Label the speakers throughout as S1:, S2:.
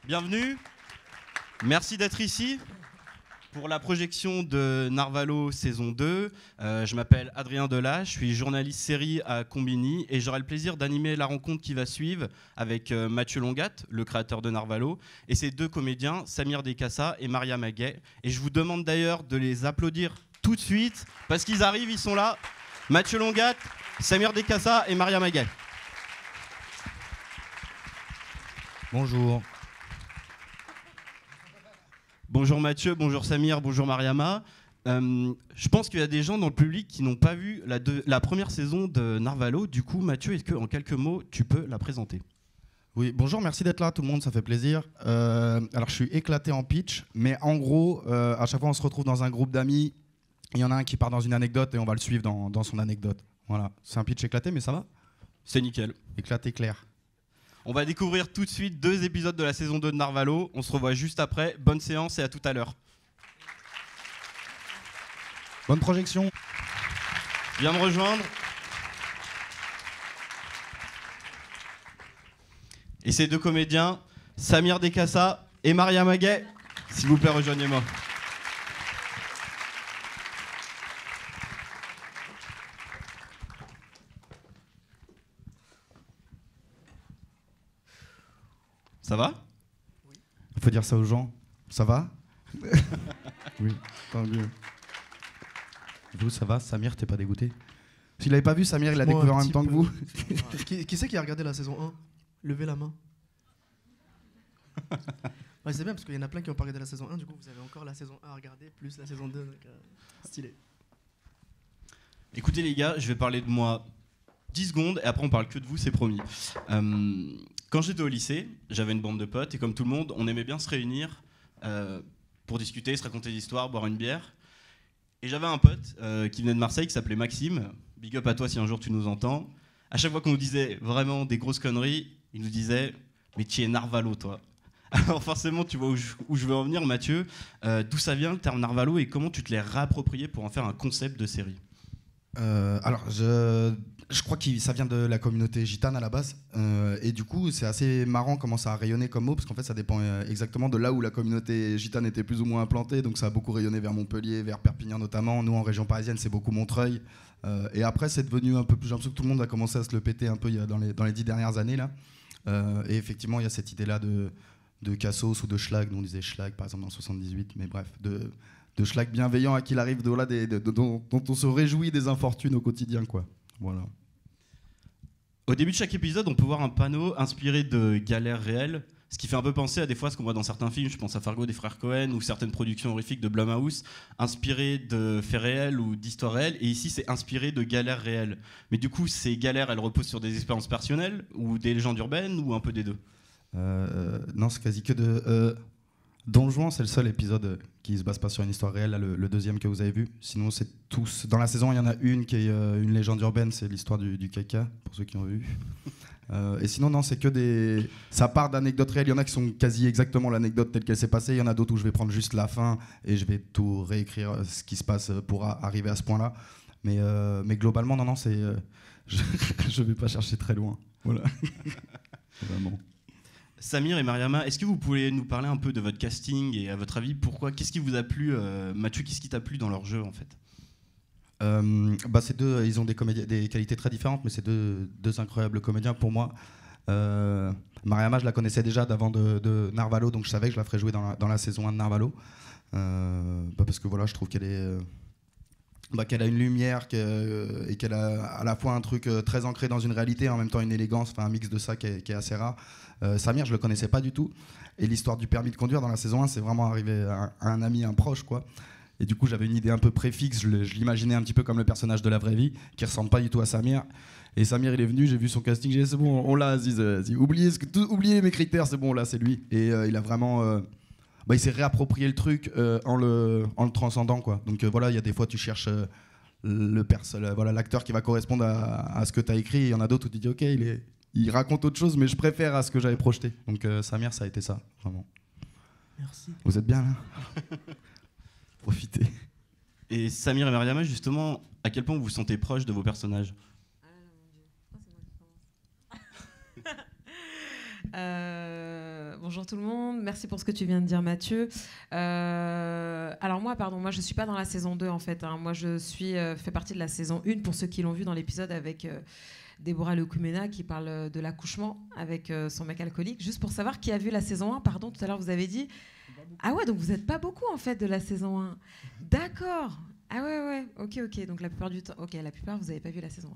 S1: Bienvenue. Merci d'être ici pour la projection de Narvalo saison 2. Je m'appelle Adrien Delage, je suis journaliste série à Combini et j'aurai le plaisir d'animer la rencontre qui va suivre avec Mathieu Longat, le créateur de Narvalo, et ses deux comédiens, Samir Dekassa et Maria Maguet. Et je vous demande d'ailleurs de les applaudir tout de suite parce qu'ils arrivent, ils sont là. Mathieu Longat, Samir Dekassa et Maria Maguet.
S2: Bonjour.
S1: Bonjour Mathieu, bonjour Samir, bonjour Mariama. Je pense qu'il y a des gens dans le public qui n'ont pas vu la première saison de Narvalo. Du coup, Mathieu, est-ce qu'en quelques mots, tu peux la présenter ?
S2: Oui, bonjour, merci d'être là tout le monde, ça fait plaisir. Alors je suis éclaté en pitch, mais en gros, à chaque fois on se retrouve dans un groupe d'amis, il y en a un qui part dans une anecdote et on va le suivre dans son anecdote. Voilà, c'est un pitch éclaté, mais ça va ?
S1: C'est nickel.
S2: Éclaté clair.
S1: On va découvrir tout de suite 2 épisodes de la saison 2 de Narvalo. On se revoit juste après. Bonne séance et à tout à l'heure.
S2: Bonne projection.
S1: Viens me rejoindre. Et ces deux comédiens, Samir Dekassa et Maria Maguet, s'il vous plaît, rejoignez-moi. Ça va ?
S2: Oui. Il faut dire ça aux gens. Ça va ? Oui, tant mieux. Vous, ça va ? Samir, t'es pas dégoûté ? S'il l'avait pas vu, Samir, il l'a découvert en même temps que vous.
S3: Qui c'est qui a regardé la saison 1 ? Levez la main. Ouais, c'est bien parce qu'il y en a plein qui ont pas regardé la saison 1, du coup vous avez encore la saison 1 à regarder, plus la saison 2, donc stylé.
S1: Écoutez les gars, je vais parler de moi 10 secondes et après on parle que de vous, c'est promis. Quand j'étais au lycée, j'avais une bande de potes et comme tout le monde, on aimait bien se réunir pour discuter, se raconter des histoires, boire une bière. Et j'avais un pote qui venait de Marseille qui s'appelait Maxime. Big up à toi si un jour tu nous entends. À chaque fois qu'on nous disait vraiment des grosses conneries, il nous disait « Mais tu es Narvalo toi ». Alors forcément, tu vois où je veux en venir, Mathieu. D'où ça vient le terme Narvalo et comment tu te l'es réapproprié pour en faire un concept de série ?
S2: Alors, je crois que ça vient de la communauté gitane à la base. Et du coup, c'est assez marrant comment ça a rayonné comme mot, parce qu'en fait, ça dépend exactement de là où la communauté gitane était plus ou moins implantée. Donc, ça a beaucoup rayonné vers Montpellier, vers Perpignan notamment. Nous, en région parisienne, c'est beaucoup Montreuil. Et après, c'est devenu un peu plus... J'ai l'impression que tout le monde a commencé à se le péter un peu dans les 10 dernières années. Là. Et effectivement, il y a cette idée-là de Cassos ou de Schlag. Nous, on disait Schlag, par exemple, dans 78. Mais bref, de schlag bienveillant à qui il arrive dont on se réjouit des infortunes au quotidien, quoi. Voilà.
S1: Au début de chaque épisode, on peut voir un panneau inspiré de galères réelles, ce qui fait un peu penser à des fois ce qu'on voit dans certains films, je pense à Fargo des frères Cohen ou certaines productions horrifiques de Blumhouse, inspirées de faits réels ou d'histoires réelles, et ici c'est inspiré de galères réelles. Mais du coup, ces galères, elles reposent sur des expériences personnelles ou des légendes urbaines ou un peu des deux ?
S2: Non, c'est quasi que de... Don Juan, c'est le seul épisode qui se base pas sur une histoire réelle, là, le deuxième que vous avez vu. Sinon, c'est tous. Dans la saison, il y en a une qui est une légende urbaine, c'est l'histoire du caca, pour ceux qui ont vu. Et sinon, non, c'est que des. Ça part d'anecdotes réelles. Il y en a qui sont quasi exactement l'anecdote telle qu'elle s'est passée. Il y en a d'autres où je vais prendre juste la fin et je vais tout réécrire ce qui se passe pour arriver à ce point-là. Mais globalement, non, c'est. Je vais pas chercher très loin. Voilà. Vraiment.
S1: Samir et Mariama, est-ce que vous pouvez nous parler un peu de votre casting et à votre avis, qu'est-ce qui vous a plu, Mathieu, qu'est-ce qui t'a plu dans leur jeu en fait ?
S2: Ces deux, ils ont des qualités très différentes, mais c'est deux incroyables comédiens pour moi. Mariama, je la connaissais déjà d'avant de Narvalo, donc je savais que je la ferais jouer dans la saison 1 de Narvalo. Parce que voilà, je trouve qu'elle est... qu'elle a une lumière et qu'elle a à la fois un truc très ancré dans une réalité et en même temps une élégance, enfin un mix de ça qui est assez rare. Samir, je le connaissais pas du tout. Et l'histoire du permis de conduire dans la saison 1, c'est vraiment arrivé à un ami, un proche, quoi. Et du coup, j'avais une idée un peu préfixe, je l'imaginais un petit peu comme le personnage de la vraie vie, qui ressemble pas du tout à Samir. Et Samir, il est venu, j'ai vu son casting, j'ai dit c'est bon, on l'a, Aziz, oubliez mes critères, c'est bon, là, c'est lui. Et il a vraiment... il s'est réapproprié le truc en le transcendant, quoi. Donc voilà, il y a des fois tu cherches l'acteur qui va correspondre à ce que tu as écrit, il y en a d'autres où tu dis ok, il raconte autre chose, mais je préfère à ce que j'avais projeté. Donc Samir, ça a été ça, vraiment.
S3: Merci.
S2: Vous êtes bien là ? Profitez.
S1: Et Samir et Mariama, justement, à quel point vous vous sentez proche de vos personnages ?
S4: Ah là là, mon Dieu. Oh, c'est moi qui commence. Bonjour tout le monde, merci pour ce que tu viens de dire Mathieu. Alors moi je suis pas dans la saison 2 en fait, hein. Moi je fais partie de la saison 1 pour ceux qui l'ont vu dans l'épisode avec Déborah Lecumena qui parle de l'accouchement avec son mec alcoolique. Juste pour savoir qui a vu la saison 1, pardon, tout à l'heure vous avez dit... Ah ouais, donc vous n'êtes pas beaucoup en fait de la saison 1. D'accord. Ah ouais, ok. Donc la plupart du temps, la plupart vous n'avez pas vu la saison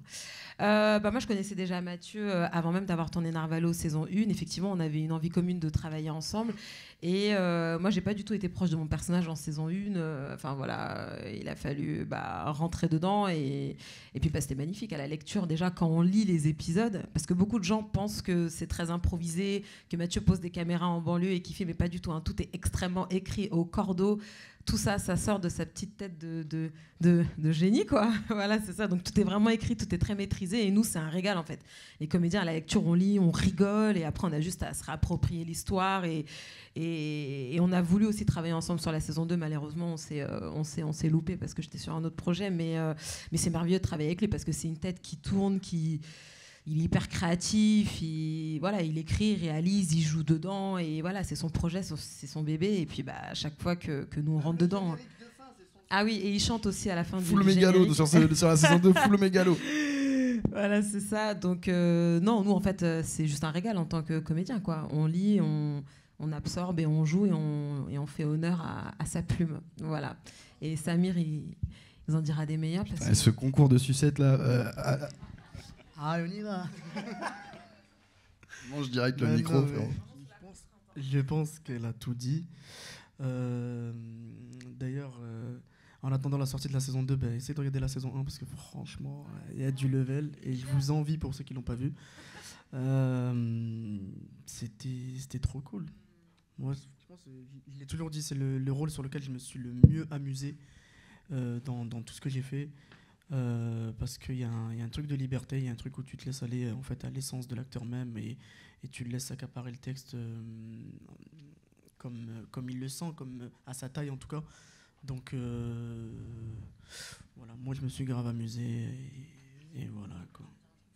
S4: 1. Moi je connaissais déjà Mathieu avant même d'avoir tourné Narvalo saison 1. Effectivement, on avait une envie commune de travailler ensemble. Et moi j'ai pas du tout été proche de mon personnage en saison 1. Enfin voilà, il a fallu rentrer dedans et puis c'était magnifique à la lecture déjà quand on lit les épisodes, parce que beaucoup de gens pensent que c'est très improvisé, que Mathieu pose des caméras en banlieue et qu'il fait, mais pas du tout, hein. Tout est extrêmement écrit au cordeau. Tout ça sort de sa petite tête de génie, quoi. Voilà, c'est ça. Donc tout est vraiment écrit, tout est très maîtrisé. Et nous, c'est un régal, en fait. Les comédiens, à la lecture, on lit, on rigole. Et après, on a juste à se réapproprier l'histoire. Et on a voulu aussi travailler ensemble sur la saison 2. Malheureusement, on s'est loupé parce que j'étais sur un autre projet. Mais c'est merveilleux de travailler avec lui parce que c'est une tête qui tourne, il est hyper créatif, il écrit, il réalise, il joue dedans, et voilà, c'est son projet, c'est son bébé, et puis à chaque fois que nous on rentre dedans... Ah oui, et il chante aussi à la fin du
S2: générique. Full mégalo, sur la saison 2, full mégalo.
S4: Voilà, c'est ça, donc non, nous en fait, c'est juste un régal en tant que comédien, quoi. On lit, on absorbe, et on joue, et on fait honneur à sa plume, voilà. Et Samir, il en dira des meilleurs. Parce que...
S2: Ce concours de sucettes, là...
S3: Ah, on y va.
S2: Mange direct le micro, frérot.
S3: Je pense qu'elle a tout dit. D'ailleurs, en attendant la sortie de la saison 2, essayez de regarder la saison 1 parce que franchement, il y a du level et je vous envie pour ceux qui l'ont pas vu. C'était trop cool. Moi, je pense, je l'ai toujours dit, c'est le rôle sur lequel je me suis le mieux amusé dans tout ce que j'ai fait. Parce qu'il y a un truc de liberté, il y a un truc où tu te laisses aller en fait à l'essence de l'acteur même et tu le laisses accaparer le texte comme il le sent, comme à sa taille en tout cas. Donc voilà, moi je me suis grave amusé et voilà quoi.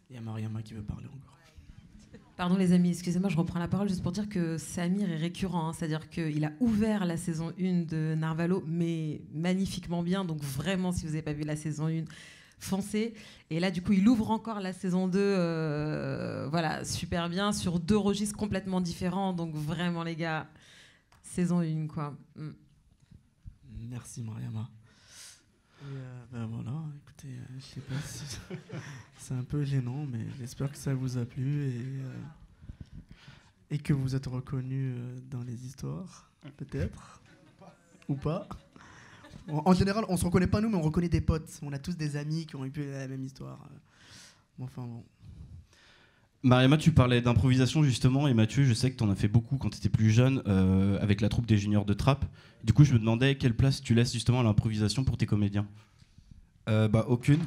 S3: Il y a Mariama qui veut parler encore.
S4: Pardon les amis, excusez-moi, je reprends la parole juste pour dire que Samir est récurrent, hein, c'est-à-dire qu'il a ouvert la saison 1 de Narvalo, mais magnifiquement bien, donc vraiment si vous n'avez pas vu la saison 1, foncez. Et là du coup il ouvre encore la saison 2, voilà, super bien, sur 2 registres complètement différents, donc vraiment les gars, saison 1 quoi.
S3: Merci Mariama. Voilà, écoutez, je sais pas si c'est un peu gênant, mais j'espère que ça vous a plu et que vous êtes reconnus dans les histoires, peut-être, ou pas. En général, on se reconnaît pas nous, mais on reconnaît des potes. On a tous des amis qui ont eu la même histoire. Enfin bon.
S1: Mariama, tu parlais d'improvisation justement, et Mathieu, je sais que tu en as fait beaucoup quand tu étais plus jeune avec la troupe des juniors de Trappes. Du coup, je me demandais quelle place tu laisses justement à l'improvisation pour tes comédiens.
S2: Aucune.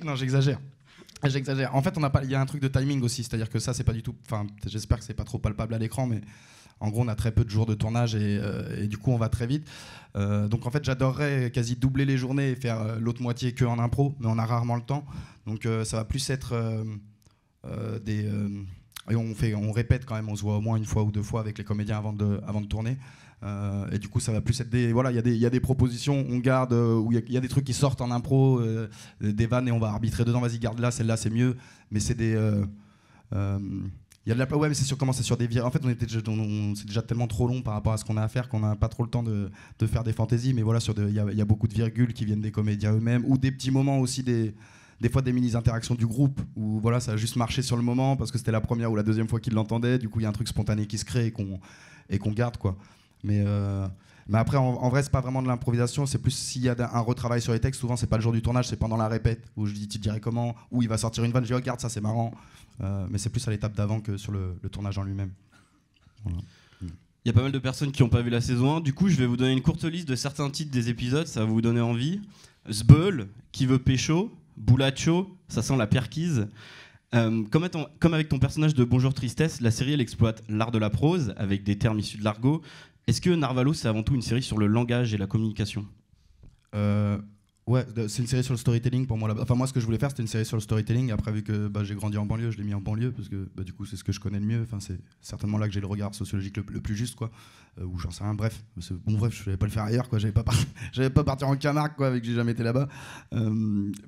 S2: Non, j'exagère. En fait, il y a un truc de timing aussi, c'est-à-dire que ça, c'est pas du tout. Enfin, j'espère que c'est pas trop palpable à l'écran, mais en gros, on a très peu de jours de tournage et du coup, on va très vite. Donc, en fait, j'adorerais quasi doubler les journées et faire l'autre moitié que en impro, mais on a rarement le temps. Donc, ça va plus être et on répète quand même, on se voit au moins 1 fois ou 2 fois avec les comédiens avant de tourner. Et du coup, ça va plus être il y a des propositions, on garde, où il y a des trucs qui sortent en impro, des vannes et on va arbitrer dedans, vas-y garde là, celle-là c'est mieux, mais c'est des il y a de la mais c'est sûr, comment c'est sur des virages. En fait, c'est déjà tellement trop long par rapport à ce qu'on a à faire qu'on n'a pas trop le temps de faire des fantaisies, mais voilà, il y a beaucoup de virgules qui viennent des comédiens eux-mêmes ou des petits moments aussi, des fois des mini-interactions du groupe où voilà, ça a juste marché sur le moment parce que c'était la première ou la deuxième fois qu'ils l'entendaient, du coup il y a un truc spontané qui se crée et qu'on garde quoi. Mais après en vrai c'est pas vraiment de l'improvisation, c'est plus s'il y a un retravail sur les textes, souvent c'est pas le jour du tournage, c'est pendant la répète où je dis tu dirais comment, où il va sortir une vanne, je dis regarde ça c'est marrant, mais c'est plus à l'étape d'avant que sur le tournage en lui-même. Voilà.
S1: Il y a pas mal de personnes qui n'ont pas vu la saison 1, du coup je vais vous donner une courte liste de certains titres des épisodes, ça va vous donner envie. Zbeul, qui veut pécho, Boulacho, ça sent la perquise. Comme avec ton personnage de Bonjour Tristesse, la série elle exploite l'art de la prose avec des termes issus de l'argot. Est-ce que Narvalo c'est avant tout une série sur le langage et la communication ?
S2: Ouais, c'est une série sur le storytelling pour moi là-bas. Enfin moi ce que je voulais faire c'était une série sur le storytelling. Après vu que j'ai grandi en banlieue, je l'ai mis en banlieue parce que du coup c'est ce que je connais le mieux. Enfin c'est certainement là que j'ai le regard sociologique le plus juste quoi. Ou j'en sais rien. Bref, je vais pas le faire ailleurs quoi. J'avais pas partir en Camargue quoi, avec que j'ai jamais été là-bas.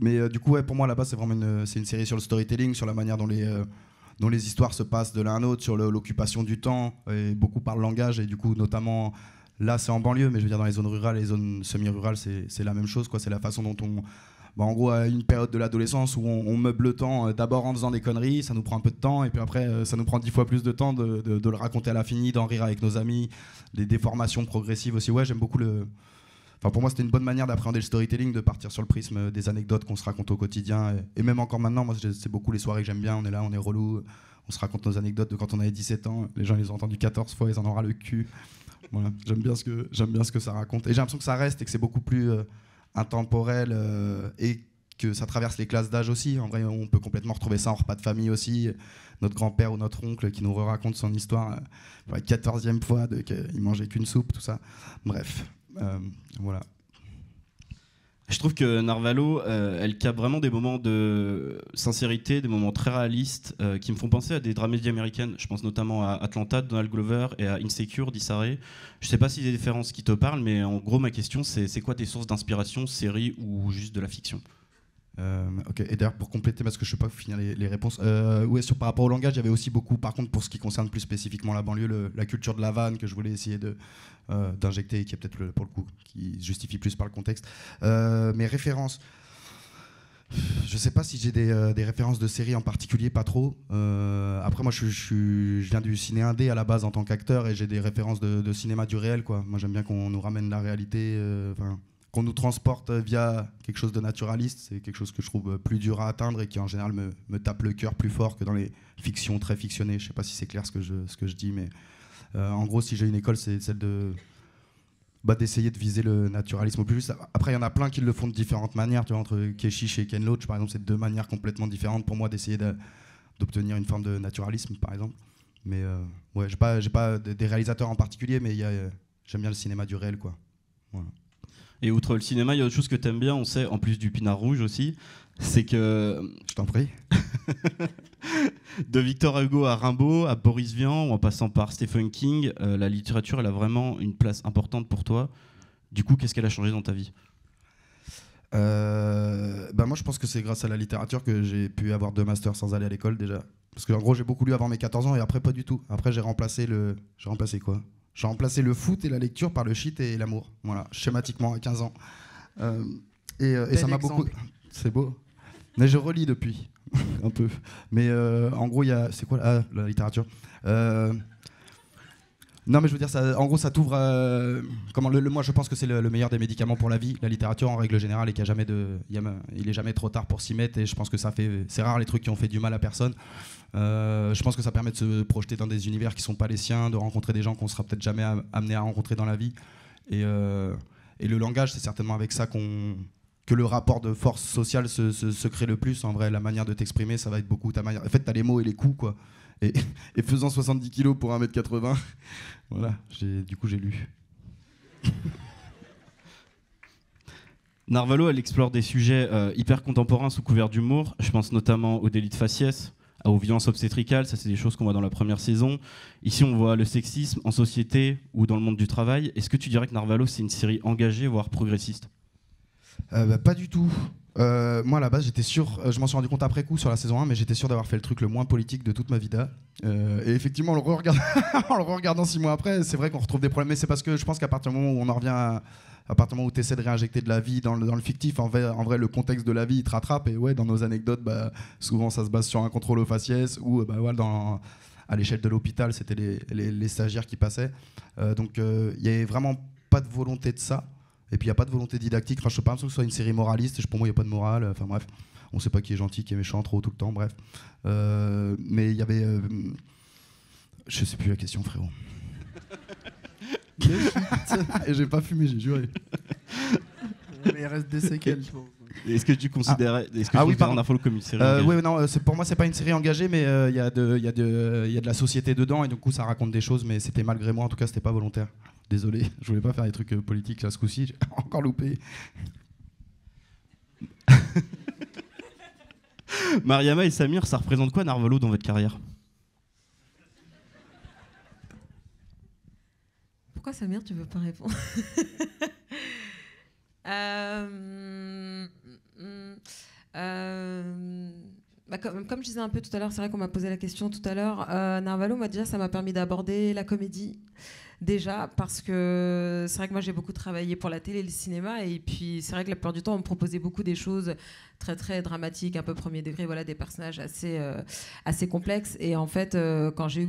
S2: Mais du coup ouais pour moi là-bas c'est vraiment c'est une série sur le storytelling, sur la manière dont les histoires se passent de l'un à l'autre, sur l'occupation du temps et beaucoup par le langage et du coup notamment. Là, c'est en banlieue, mais je veux dire dans les zones rurales, les zones semi-rurales, c'est la même chose, quoi. C'est la façon dont en gros, à une période de l'adolescence où on meuble le temps, d'abord en faisant des conneries, ça nous prend un peu de temps, et puis après, ça nous prend 10 fois plus de temps de le raconter à l'infini, d'en rire avec nos amis, des déformations progressives aussi. Ouais, j'aime beaucoup Enfin, pour moi, c'était une bonne manière d'appréhender le storytelling, de partir sur le prisme des anecdotes qu'on se raconte au quotidien, et même encore maintenant, moi, c'est beaucoup les soirées que j'aime bien. On est là, on est relou, on se raconte nos anecdotes de quand on avait 17 ans. Les gens les ont entendues 14 fois, ils en auront ras le cul. Voilà, j'aime bien ce que ça raconte. Et j'ai l'impression que ça reste et que c'est beaucoup plus intemporel et que ça traverse les classes d'âge aussi. En vrai, on peut complètement retrouver ça en repas de famille aussi. Notre grand-père ou notre oncle qui nous raconte son histoire pour la 14e fois qu'il mangeait qu'une soupe, tout ça. Bref, voilà.
S1: Je trouve que Narvalo, elle capte vraiment des moments de sincérité, des moments très réalistes qui me font penser à des dramédies américaines. Je pense notamment à Atlanta de Donald Glover et à Insecure d'Issa Rae. Je sais pas si des références qui te parlent, mais en gros, ma question, c'est quoi tes sources d'inspiration, séries ou juste de la fiction ?
S2: Ok, et d'ailleurs pour compléter parce que je ne sais pas finir les réponses, ouais, par rapport au langage, il y avait aussi beaucoup, par contre pour ce qui concerne plus spécifiquement la banlieue, la culture de la vanne que je voulais essayer d'injecter, qui est peut-être pour le coup qui justifie plus par le contexte. Mes références, je sais pas si j'ai des références de séries en particulier, pas trop. Après moi je viens du ciné indé à la base en tant qu'acteur et j'ai des références de cinéma du réel quoi. Moi j'aime bien qu'on nous ramène la réalité, qu'on nous transporte via quelque chose de naturaliste. C'est quelque chose que je trouve plus dur à atteindre et qui en général me tape le cœur plus fort que dans les fictions très fictionnées. Je sais pas si c'est clair ce que je dis, mais en gros si j'ai une école c'est celle d'essayer de viser le naturalisme au plus juste. Après il y en a plein qui le font de différentes manières, tu vois, entre Keshish et Ken Loach par exemple, c'est deux manières complètement différentes pour moi d'essayer d'obtenir une forme de naturalisme par exemple. Mais ouais, j'ai pas des réalisateurs en particulier, mais j'aime bien le cinéma du réel quoi. Voilà.
S1: Et outre le cinéma, il y a autre chose que tu aimes bien, on sait, en plus du Pinard Rouge aussi, c'est que...
S2: Je t'en prie.
S1: De Victor Hugo à Rimbaud, à Boris Vian, ou en passant par Stephen King, la littérature, elle a vraiment une place importante pour toi. Du coup, qu'est-ce qu'elle a changé dans ta vie ?
S2: Moi, je pense que c'est grâce à la littérature que j'ai pu avoir 2 masters sans aller à l'école déjà. Parce qu'en gros, j'ai beaucoup lu avant mes 14 ans et après, pas du tout. Après, j'ai remplacé quoi ? J'ai remplacé le foot et la lecture par le shit et l'amour. Voilà, schématiquement à 15 ans. Et ça m'a beaucoup... C'est beau. Mais je relis depuis, un peu. Mais en gros, il y a... C'est quoi la littérature Non, mais je veux dire, en gros, ça t'ouvre... moi, je pense que c'est le meilleur des médicaments pour la vie, la littérature en règle générale, et qu'il y a jamais il est jamais trop tard pour s'y mettre. Et je pense que c'est rare les trucs qui ont fait du mal à personne. Je pense que ça permet de se projeter dans des univers qui sont pas les siens, de rencontrer des gens qu'on sera peut-être jamais amené à rencontrer dans la vie. Et le langage, c'est certainement avec ça que le rapport de force sociale se crée le plus. En vrai, la manière de t'exprimer, ça va être beaucoup ta manière. En fait, t'as les mots et les coups, quoi. Et faisant 70 kilos pour 1m80, voilà, du coup j'ai lu.
S1: Narvalo, elle explore des sujets hyper contemporains sous couvert d'humour. Je pense notamment au délit de faciès, aux violences obstétricales, ça c'est des choses qu'on voit dans la première saison. Ici on voit le sexisme en société ou dans le monde du travail. Est-ce que tu dirais que Narvalo c'est une série engagée, voire progressiste ?
S2: Pas du tout. Moi à la base j'étais sûr, je m'en suis rendu compte après coup sur la saison 1, mais j'étais sûr d'avoir fait le truc le moins politique de toute ma vida. Et effectivement en le regardant 6 mois après, c'est vrai qu'on retrouve des problèmes, mais c'est parce que je pense qu'à partir du moment où on en revient à partir du moment où tu essaies de réinjecter de la vie dans le fictif, en vrai le contexte de la vie il te rattrape. Et ouais, dans nos anecdotes, souvent ça se base sur un contrôle au faciès ou voilà, à l'échelle de l'hôpital c'était les stagiaires qui passaient. Donc il n'y avait vraiment pas de volonté de ça. Et puis il n'y a pas de volonté didactique. Enfin, je ne sais pas que ce soit une série moraliste. Pour moi, il n'y a pas de morale. Enfin bref, on ne sait pas qui est gentil, qui est méchant, trop tout le temps. Bref. Mais il y avait... Je ne sais plus la question, frérot. Et j'ai pas fumé, j'ai juré.
S3: Mais il reste des séquelles, je pense.
S1: Est-ce que tu considérais Narvalo comme une série engagée ?
S2: Oui, non, pour moi, c'est pas une série engagée, mais il y a de la société dedans, et du coup, ça raconte des choses, mais c'était malgré moi, en tout cas, c'était pas volontaire. Désolé, je voulais pas faire des trucs politiques là ce coup-ci, j'ai encore loupé.
S1: Mariama et Samir, ça représente quoi Narvalo dans votre carrière?
S4: Pourquoi Samir, tu veux pas répondre? Comme je disais un peu tout à l'heure, c'est vrai qu'on m'a posé la question tout à l'heure. Narvalo, moi déjà, ça m'a permis d'aborder la comédie. Déjà, parce que c'est vrai que moi j'ai beaucoup travaillé pour la télé et le cinéma, et puis c'est vrai que la plupart du temps on me proposait beaucoup des choses très très dramatiques, un peu premier degré, voilà, des personnages assez complexes. Et en fait, quand j'ai eu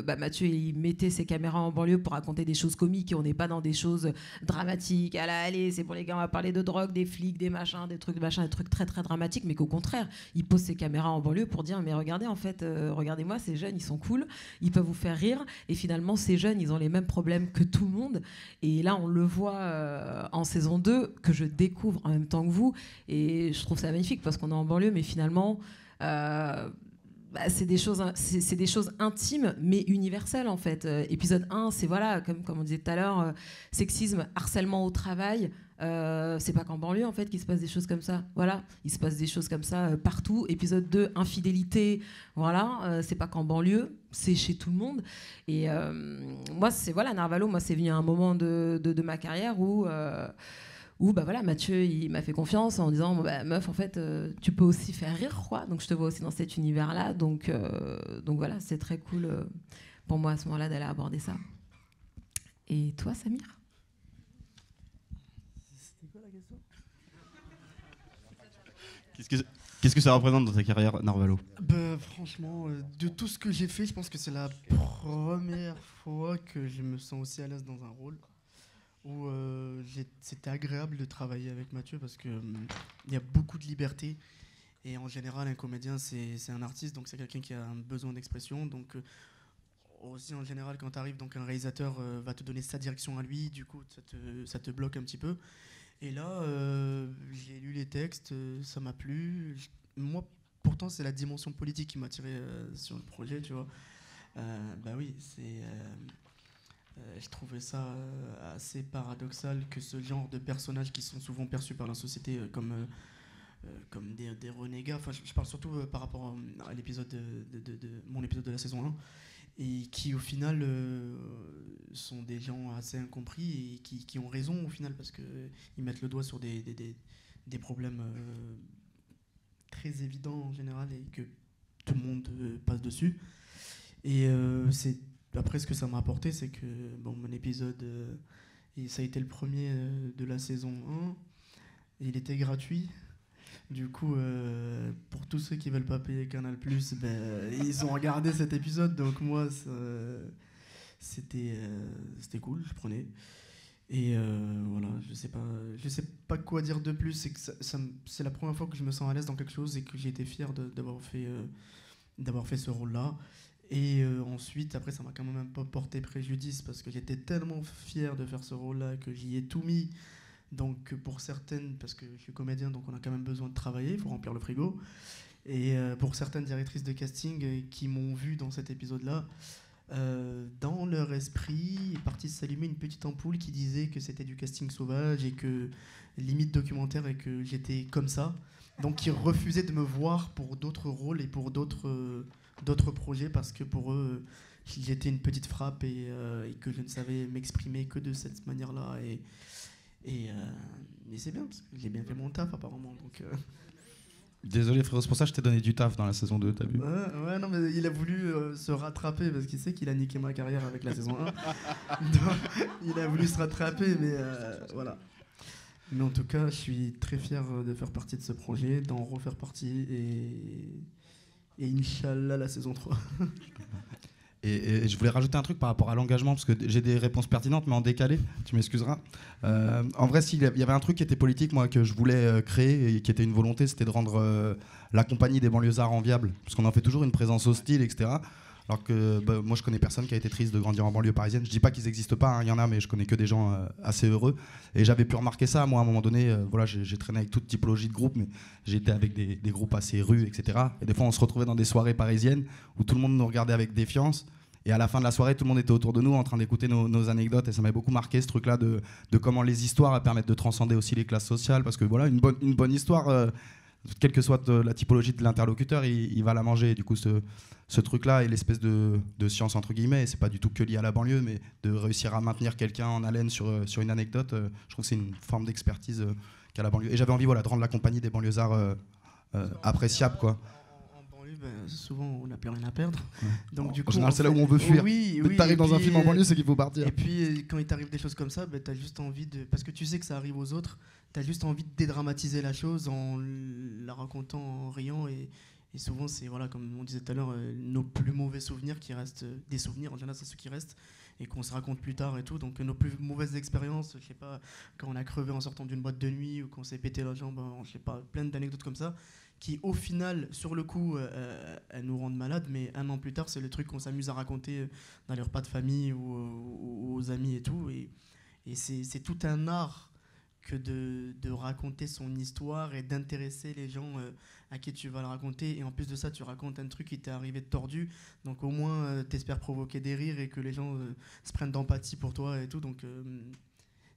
S4: Mathieu, il mettait ses caméras en banlieue pour raconter des choses comiques, et on n'est pas dans des choses dramatiques. Allez, c'est pour les gars, on va parler de drogue, des flics, des machins, des trucs très très dramatiques, mais qu'au contraire, il pose ses caméras en banlieue pour dire mais regardez, en fait, regardez-moi, ces jeunes, ils sont cool, ils peuvent vous faire rire, et finalement ces jeunes, ils ont les mêmes problèmes que tout le monde. Et là, on le voit en saison 2, que je découvre en même temps que vous. Et je trouve ça magnifique parce qu'on est en banlieue, mais finalement, c'est des choses intimes, mais universelles, en fait. Épisode 1, c'est voilà, comme on disait tout à l'heure, sexisme, harcèlement au travail. C'est pas qu'en banlieue en fait qu'il se passe des choses comme ça. Voilà, il se passe des choses comme ça partout. Épisode 2, infidélité. Voilà, c'est pas qu'en banlieue, c'est chez tout le monde. Et moi, Narvalo, moi, c'est venu à un moment de ma carrière où Mathieu, il m'a fait confiance en disant meuf, en fait, tu peux aussi faire rire, quoi. Donc je te vois aussi dans cet univers-là. Donc voilà, c'est très cool pour moi à ce moment-là d'aller aborder ça. Et toi, Samir?
S1: Qu'est-ce que ça représente dans ta carrière, Narvalo?
S3: Franchement, de tout ce que j'ai fait, je pense que c'est la première fois que je me sens aussi à l'aise dans un rôle où c'était agréable de travailler avec Mathieu parce qu'il y a beaucoup de liberté. Et en général, un comédien, c'est un artiste, donc c'est quelqu'un qui a un besoin d'expression. Donc aussi, en général, quand tu arrives, donc un réalisateur va te donner sa direction à lui, du coup, ça te bloque un petit peu. Et là, j'ai lu les textes, ça m'a plu. Moi, pourtant, c'est la dimension politique qui m'a attiré sur le projet, tu vois. Je trouvais ça assez paradoxal que ce genre de personnages qui sont souvent perçus par la société comme des renégats. Enfin, je parle surtout par rapport à l'épisode de mon épisode de la saison 1. Et qui au final sont des gens assez incompris et qui ont raison au final parce qu'ils mettent le doigt sur des problèmes très évidents en général et que tout le monde passe dessus. Et après ce que ça m'a apporté, c'est que mon épisode, ça a été le premier de la saison 1, il était gratuit. Du coup, pour tous ceux qui veulent pas payer Canal+, ils ont regardé cet épisode. Donc moi, c'était cool, je prenais. Et voilà, je sais pas quoi dire de plus. C'est que c'est la première fois que je me sens à l'aise dans quelque chose et que j'ai été fier d'avoir fait ce rôle-là. Et ensuite, après, ça m'a quand même pas porté préjudice parce que j'étais tellement fier de faire ce rôle-là que j'y ai tout mis. Donc pour certaines, parce que je suis comédien, donc on a quand même besoin de travailler, il faut remplir le frigo. Et pour certaines directrices de casting qui m'ont vu dans cet épisode-là, dans leur esprit est partie s'allumer une petite ampoule qui disait que c'était du casting sauvage et que limite documentaire et que j'étais comme ça. Donc ils refusaient de me voir pour d'autres rôles et pour d'autres projets parce que pour eux, j'étais une petite frappe et que je ne savais m'exprimer que de cette manière-là. Et c'est bien, parce que j'ai bien fait mon taf apparemment. Donc,
S2: Désolé frérot, c'est pour ça que je t'ai donné du taf dans la saison 2, t'as vu?
S3: Ouais, non, mais il a voulu se rattraper parce qu'il sait qu'il a niqué ma carrière avec la saison 1. Donc, il a voulu se rattraper, mais voilà. Mais en tout cas, je suis très fier de faire partie de ce projet, d'en refaire partie et Inch'Allah la saison 3.
S2: Et je voulais rajouter un truc par rapport à l'engagement, parce que j'ai des réponses pertinentes, mais en décalé, tu m'excuseras. En vrai, il y avait un truc qui était politique, moi, que je voulais créer, et qui était une volonté, c'était de rendre la compagnie des banlieusards enviable, parce qu'on en fait toujours une présence hostile, etc. Alors que moi, je connais personne qui a été triste de grandir en banlieue parisienne. Je dis pas qu'ils n'existent pas, il y en a, mais je connais que des gens assez heureux. Et j'avais pu remarquer ça, moi, à un moment donné. Voilà, j'ai traîné avec toute typologie de groupes, mais j'ai été avec des groupes assez rus, etc. Et des fois, on se retrouvait dans des soirées parisiennes où tout le monde nous regardait avec défiance. Et à la fin de la soirée, tout le monde était autour de nous en train d'écouter nos anecdotes. Et ça m'avait beaucoup marqué, ce truc-là de comment les histoires permettent de transcender aussi les classes sociales. Parce que voilà, une bonne histoire, quelle que soit la typologie de l'interlocuteur, il va la manger. Et du coup, ce truc-là est l'espèce de science entre guillemets. C'est pas du tout que lié à la banlieue, mais de réussir à maintenir quelqu'un en haleine sur une anecdote, je trouve que c'est une forme d'expertise qu'a la banlieue. Et j'avais envie de rendre la compagnie des banlieusards appréciable, quoi.
S3: En banlieue, souvent on n'a plus rien à perdre.
S2: Ouais.
S3: Donc, du
S2: En
S3: coup,
S2: général, c'est là où on veut fuir.
S3: Oui,
S2: Dès que t'arrives dans un film en banlieue, c'est qu'il faut partir.
S3: Et puis quand il t'arrive des choses comme ça, t'as juste envie de... Parce que tu sais que ça arrive aux autres, t'as juste envie de dédramatiser la chose en la racontant, en riant. Et souvent, c'est, voilà, comme on disait tout à l'heure, nos plus mauvais souvenirs qui restent des souvenirs. En général, c'est ceux qui restent et qu'on se raconte plus tard et tout. Donc nos plus mauvaises expériences, je sais pas, quand on a crevé en sortant d'une boîte de nuit ou qu'on s'est pété la jambe, je sais pas, plein d'anecdotes comme ça, qui au final, sur le coup, elles nous rendent malades, mais un an plus tard, c'est le truc qu'on s'amuse à raconter dans les repas de famille ou aux amis et tout. Et c'est tout un art que de raconter son histoire et d'intéresser les gens à qui tu vas le raconter. Et en plus de ça, tu racontes un truc qui t'est arrivé de tordu. Donc au moins, t'espères provoquer des rires et que les gens se prennent d'empathie pour toi et tout. Donc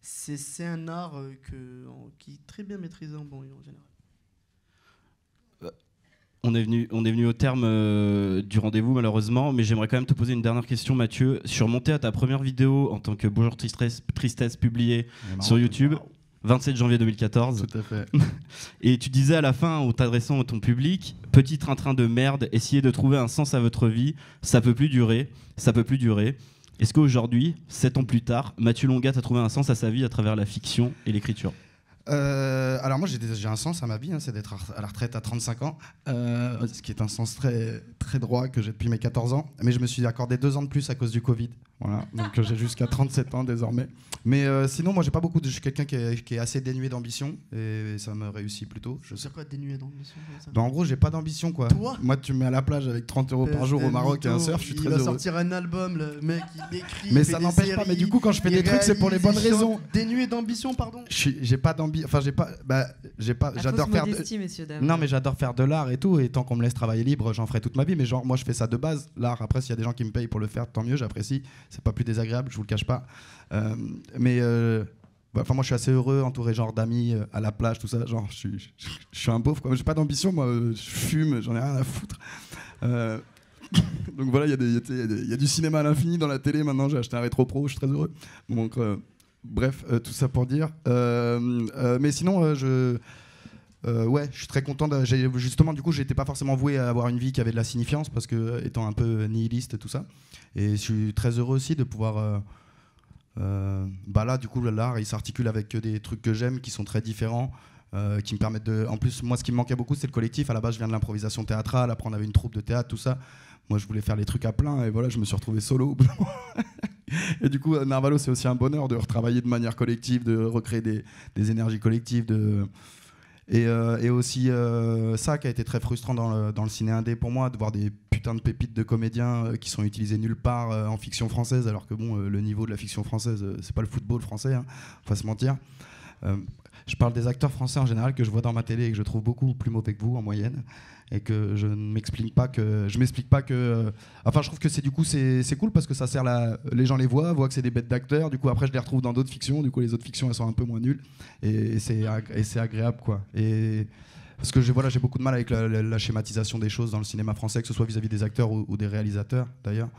S3: c'est un art qui est très bien maîtrisé en banlieue en général.
S1: On est venu au terme du rendez-vous malheureusement, mais j'aimerais quand même te poser une dernière question, Mathieu. Sur monter à ta première vidéo en tant que Bonjour Tristesse publiée sur YouTube, 27 janvier 2014.
S2: Tout à fait.
S1: Et tu disais à la fin, en t'adressant à ton public, petit train-train de merde, essayez de trouver un sens à votre vie, ça peut plus durer, ça peut plus durer. Est-ce qu'aujourd'hui, 7 ans plus tard, Mathieu Longat a trouvé un sens à sa vie à travers la fiction et l'écriture ?
S2: Alors moi j'ai un sens à ma vie, c'est d'être à la retraite à 35 ans, ce qui est un sens très, très droit que j'ai depuis mes 14 ans, mais je me suis accordé 2 ans de plus à cause du Covid, voilà. Donc j'ai jusqu'à 37 ans désormais. Mais sinon moi j'ai pas beaucoup je suis quelqu'un qui est assez dénué d'ambition et ça me réussit plutôt.
S3: C'est quoi dénué d'ambition
S2: En gros j'ai pas d'ambition quoi.
S3: Toi
S2: moi tu me mets à la plage avec 30 € par jour au Maroc et un surf, je suis très heureux.
S3: Il va sortir un album, le mec il écrit,
S2: mais ça n'empêche pas, mais du coup quand je fais des trucs c'est pour les bonnes raisons.
S3: Dénué d'ambition, pardon.
S2: J'ai pas d'ambition. Enfin, j'adore faire. Non, mais j'adore faire de l'art et tout. Et tant qu'on me laisse travailler libre, j'en ferai toute ma vie. Mais genre, moi, je fais ça de base. L'art. Après, s'il y a des gens qui me payent pour le faire, tant mieux. J'apprécie. C'est pas plus désagréable. Je vous le cache pas. Moi, je suis assez heureux, entouré genre d'amis à la plage, tout ça. Genre, je suis un beauf. Quoi. J'ai pas d'ambition. Moi, je fume. J'en ai rien à foutre. Donc voilà, il y a du cinéma à l'infini dans la télé. Maintenant, j'ai acheté un rétro pro. Je suis très heureux. Donc bref, tout ça pour dire. Mais sinon, je suis très content. Justement, du coup, j'étais pas forcément voué à avoir une vie qui avait de la signifiance parce que, étant un peu nihiliste et tout ça. Et je suis très heureux aussi de pouvoir. Là, du coup, l'art, il s'articule avec des trucs que j'aime, qui sont très différents, qui me permettent de. En plus, moi, ce qui me manquait beaucoup, c'est le collectif. À la base, je viens de l'improvisation théâtrale. Après, on avait une troupe de théâtre, tout ça. Moi, je voulais faire les trucs à plein et voilà, je me suis retrouvé solo. Et du coup, Narvalo, c'est aussi un bonheur de retravailler de manière collective, de recréer des énergies collectives. Et aussi ça qui a été très frustrant dans le ciné indé pour moi, de voir des putains de pépites de comédiens qui sont utilisés nulle part en fiction française, alors que bon, le niveau de la fiction française, c'est pas le football français, hein, faut pas se mentir. Je parle des acteurs français en général que je vois dans ma télé et que je trouve beaucoup plus mauvais que vous en moyenne. Et que je m'explique pas que enfin je trouve que c'est cool parce que ça sert les gens les voient que c'est des bêtes d'acteurs, du coup après je les retrouve dans d'autres fictions, du coup les autres fictions elles sont un peu moins nulles et c'est agréable quoi. Et parce que j'ai beaucoup de mal avec la schématisation des choses dans le cinéma français, que ce soit vis-à-vis des acteurs ou des réalisateurs d'ailleurs,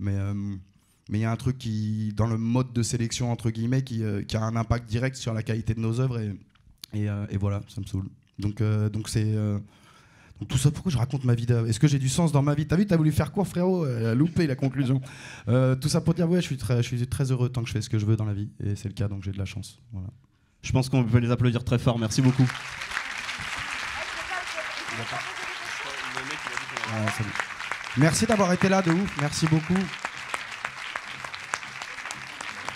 S2: mais il y a un truc qui dans le mode de sélection entre guillemets qui a un impact direct sur la qualité de nos œuvres et voilà, ça me saoule. Donc donc tout ça, pourquoi je raconte ma vie Est-ce que j'ai du sens dans ma vie? T'as vu, t'as voulu faire court, frérot? Loupé la conclusion. Tout ça pour dire, ouais, je suis très heureux tant que je fais ce que je veux dans la vie. Et c'est le cas, donc j'ai de la chance. Voilà.
S1: Je pense qu'on peut les applaudir très fort. Merci beaucoup.
S2: Merci d'avoir été là, de ouf. Merci beaucoup.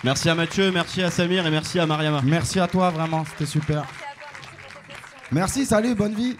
S1: Merci à Mathieu, merci à Samir et merci à Mariama.
S2: Merci à toi, vraiment, c'était super. Merci, salut, bonne vie.